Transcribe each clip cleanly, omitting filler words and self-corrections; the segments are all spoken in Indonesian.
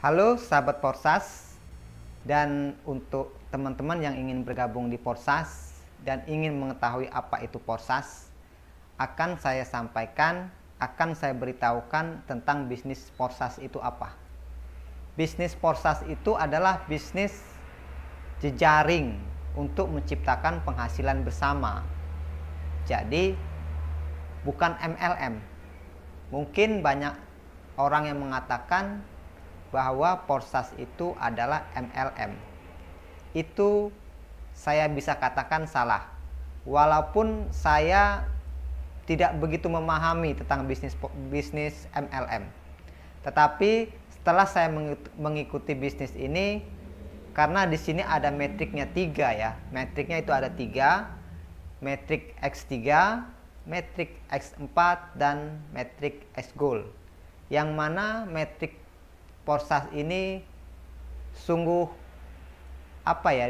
Halo sahabat Porsas, dan untuk teman-teman yang ingin bergabung di Porsas dan ingin mengetahui apa itu Porsas, akan saya sampaikan, akan saya beritahukan tentang bisnis Porsas itu apa. Bisnis Porsas itu adalah bisnis jejaring untuk menciptakan penghasilan bersama. Jadi bukan MLM. Mungkin banyak orang yang mengatakan bahwa Porsas itu adalah MLM. Itu saya bisa katakan salah. Walaupun saya tidak begitu memahami tentang bisnis MLM. Tetapi setelah saya mengikuti bisnis ini, karena di sini ada metriknya 3 ya. Metriknya itu ada 3, metrik X3, metrik X4 dan metrik X-Goal. Yang mana metrik Porsas ini sungguh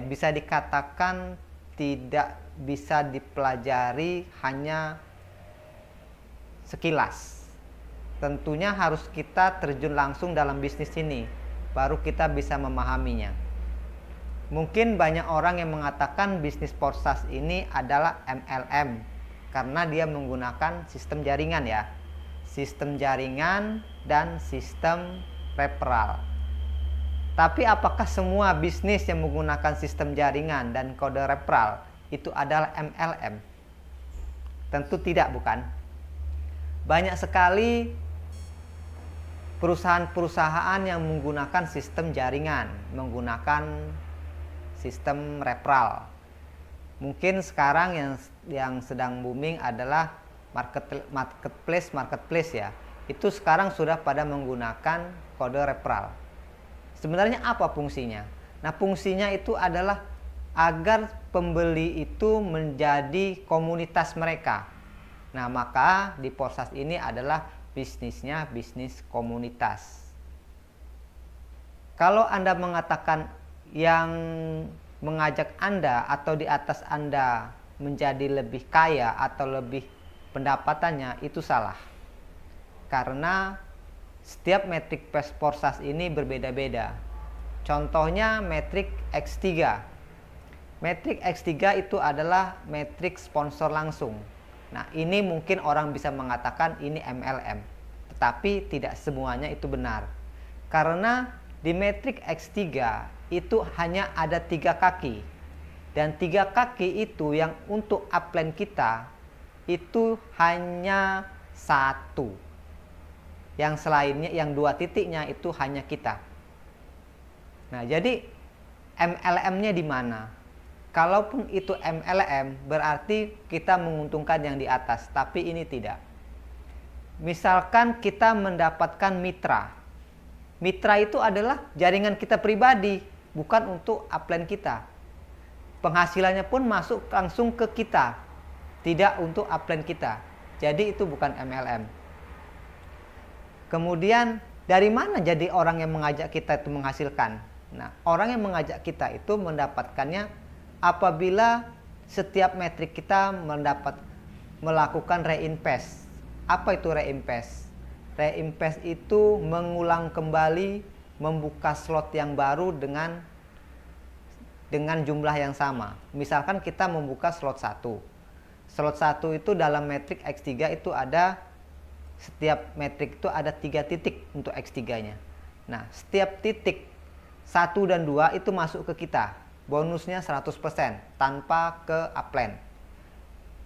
bisa dikatakan tidak bisa dipelajari hanya sekilas. Tentunya harus kita terjun langsung dalam bisnis ini, baru kita bisa memahaminya. Mungkin banyak orang yang mengatakan bisnis Porsas ini adalah MLM karena dia menggunakan sistem jaringan ya. Sistem jaringan dan sistem referral. Tapi apakah semua bisnis yang menggunakan sistem jaringan dan kode referral itu adalah MLM? Tentu tidak, bukan? Banyak sekali perusahaan-perusahaan yang menggunakan sistem jaringan, menggunakan sistem referral. Mungkin sekarang yang sedang booming adalah marketplace ya. Itu sekarang sudah pada menggunakan kode referral. Sebenarnya apa fungsinya? Nah, fungsinya itu adalah agar pembeli itu menjadi komunitas mereka. Nah, maka di Porsas ini adalah bisnisnya bisnis komunitas. Kalau Anda mengatakan yang mengajak Anda atau di atas Anda menjadi lebih kaya atau lebih pendapatannya, itu salah. Karena setiap metrik Porsas ini berbeda-beda. Contohnya metrik X3. Metrik X3 itu adalah metrik sponsor langsung. Nah, ini mungkin orang bisa mengatakan ini MLM. Tetapi tidak semuanya itu benar. Karena di metrik X3 itu hanya ada 3 kaki. Dan 3 kaki itu yang untuk upline kita itu hanya 1. Yang selainnya, yang 2 titiknya itu hanya kita. Nah, jadi MLM-nya di mana? Kalaupun itu MLM, berarti kita menguntungkan yang di atas, tapi ini tidak. Misalkan kita mendapatkan mitra. Mitra itu adalah jaringan kita pribadi, bukan untuk upline kita. Penghasilannya pun masuk langsung ke kita, tidak untuk upline kita. Jadi itu bukan MLM. Kemudian dari mana jadi orang yang mengajak kita itu menghasilkan? Nah, orang yang mengajak kita itu mendapatkannya apabila setiap metrik kita melakukan reinvest. Apa itu reinvest? Reinvest itu mengulang kembali, membuka slot yang baru dengan jumlah yang sama. Misalkan kita membuka slot 1. Slot 1 itu dalam metrik X3 itu ada, setiap metrik itu ada 3 titik untuk X3-nya. Nah, setiap titik 1 dan 2 itu masuk ke kita. Bonusnya 100% tanpa ke upline.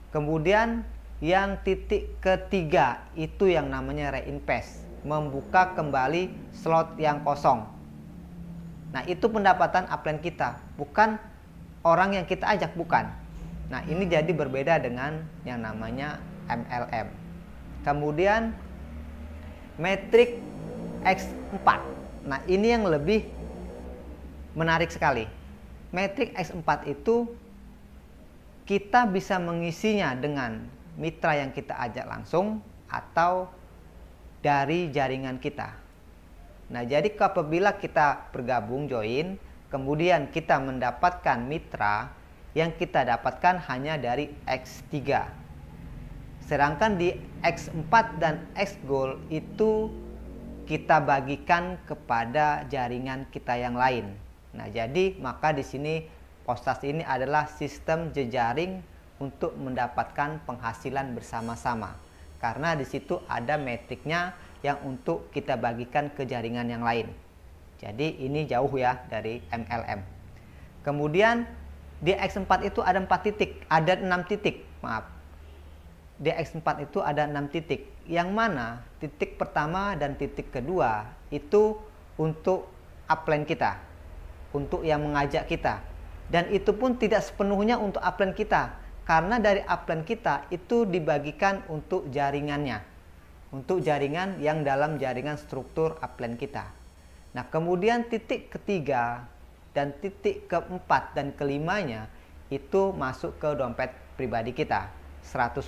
Kemudian yang titik ketiga itu yang namanya reinvest, membuka kembali slot yang kosong. Nah, itu pendapatan upline kita, bukan orang yang kita ajak, bukan. Nah, ini jadi berbeda dengan yang namanya MLM. Kemudian metrik X4. Nah, ini yang lebih menarik sekali. Metrik X4 itu kita bisa mengisinya dengan mitra yang kita ajak langsung atau dari jaringan kita. Nah, jadi apabila kita bergabung join, kemudian kita mendapatkan mitra, yang kita dapatkan hanya dari X3. Sedangkan di X4 dan X-Goal itu kita bagikan kepada jaringan kita yang lain. Nah, jadi maka di sini Postas ini adalah sistem jejaring untuk mendapatkan penghasilan bersama-sama. Karena di situ ada metriknya yang untuk kita bagikan ke jaringan yang lain. Jadi ini jauh ya dari MLM. Kemudian di X4 itu ada 4 titik, ada 6 titik, maaf. Di X4 itu ada 6 titik. Yang mana titik pertama dan titik kedua itu untuk upline kita, untuk yang mengajak kita. Dan itu pun tidak sepenuhnya untuk upline kita, karena dari upline kita itu dibagikan untuk jaringannya, untuk jaringan yang dalam jaringan struktur upline kita. Nah, kemudian titik ketiga dan titik keempat dan kelimanya itu masuk ke dompet pribadi kita 100%.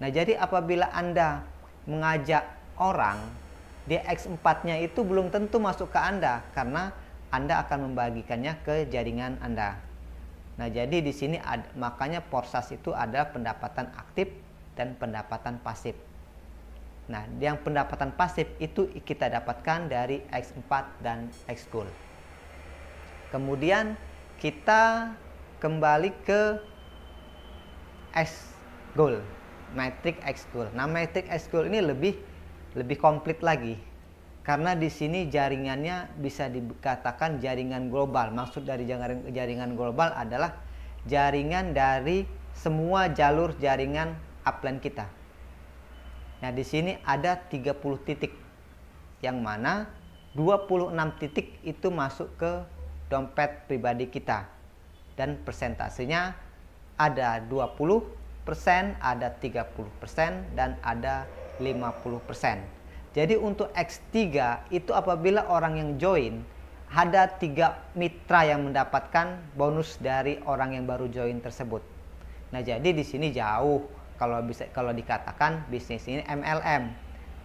Nah, jadi apabila Anda mengajak orang, di X4-nya itu belum tentu masuk ke Anda, karena Anda akan membagikannya ke jaringan Anda. Nah, jadi di sini makanya Postas itu ada pendapatan aktif dan pendapatan pasif. Nah, yang pendapatan pasif itu kita dapatkan dari X4 dan Xgold. Kemudian kita kembali ke Xgold, Matrix Xgold. Nah, Matrix Xgold ini lebih komplit lagi, karena di sini jaringannya bisa dikatakan jaringan global. Maksud dari jaringan global adalah jaringan dari semua jalur jaringan upline kita. Nah, di sini ada 30 titik, yang mana 26 titik itu masuk ke dompet pribadi kita, dan persentasenya ada 20%, ada 30%, dan ada 50%. Jadi untuk X3 itu apabila orang yang join, ada 3 mitra yang mendapatkan bonus dari orang yang baru join tersebut. Nah, jadi di sini jauh kalau dikatakan bisnis ini MLM,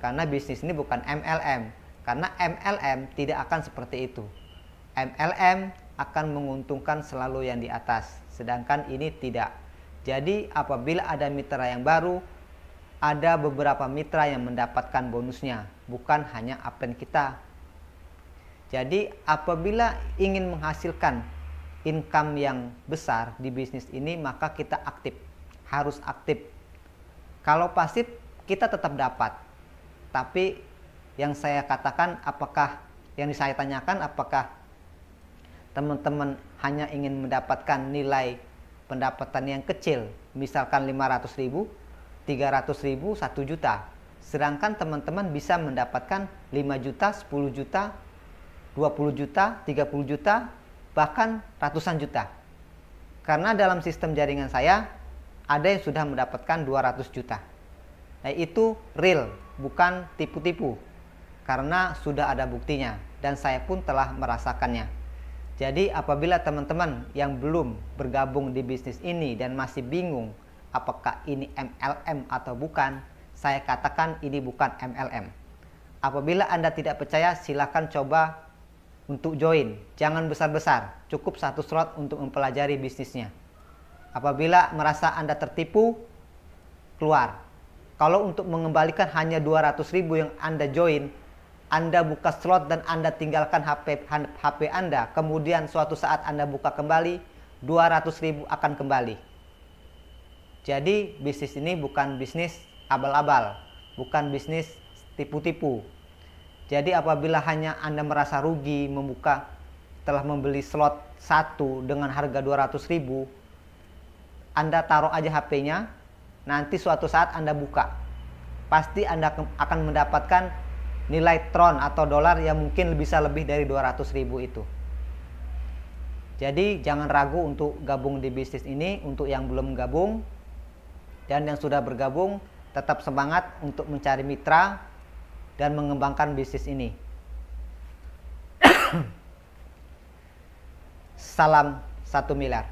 karena bisnis ini bukan MLM, karena MLM tidak akan seperti itu. MLM akan menguntungkan selalu yang di atas, sedangkan ini tidak. Jadi apabila ada mitra yang baru, ada beberapa mitra yang mendapatkan bonusnya, bukan hanya upline kita. Jadi apabila ingin menghasilkan income yang besar di bisnis ini, maka kita aktif, harus aktif. Kalau pasif kita tetap dapat, tapi yang saya katakan, yang saya tanyakan, apakah teman-teman hanya ingin mendapatkan nilai pendapatan yang kecil, misalkan 500.000, 300.000, 1 juta. Sedangkan teman-teman bisa mendapatkan 5 juta, 10 juta, 20 juta, 30 juta, bahkan ratusan juta. Karena dalam sistem jaringan saya, ada yang sudah mendapatkan 200 juta. Nah, itu real, bukan tipu-tipu. Karena sudah ada buktinya, dan saya pun telah merasakannya. Jadi apabila teman-teman yang belum bergabung di bisnis ini dan masih bingung apakah ini MLM atau bukan, saya katakan ini bukan MLM. Apabila Anda tidak percaya, silakan coba untuk join. Jangan besar-besar, cukup 1 slot untuk mempelajari bisnisnya. Apabila merasa Anda tertipu, keluar. Kalau untuk mengembalikan hanya 200.000 yang Anda join, Anda buka slot dan Anda tinggalkan HP Anda, kemudian suatu saat Anda buka kembali, 200.000 akan kembali. Jadi bisnis ini bukan bisnis abal-abal, bukan bisnis tipu-tipu. Jadi apabila hanya Anda merasa rugi telah membeli slot 1 dengan harga 200.000, Anda taruh aja HP-nya, nanti suatu saat Anda buka, pasti Anda akan mendapatkan nilai tron atau dolar yang mungkin bisa lebih dari 200.000 itu. Jadi jangan ragu untuk gabung di bisnis ini. Untuk yang belum gabung dan yang sudah bergabung, tetap semangat untuk mencari mitra dan mengembangkan bisnis ini. Salam 1 miliar.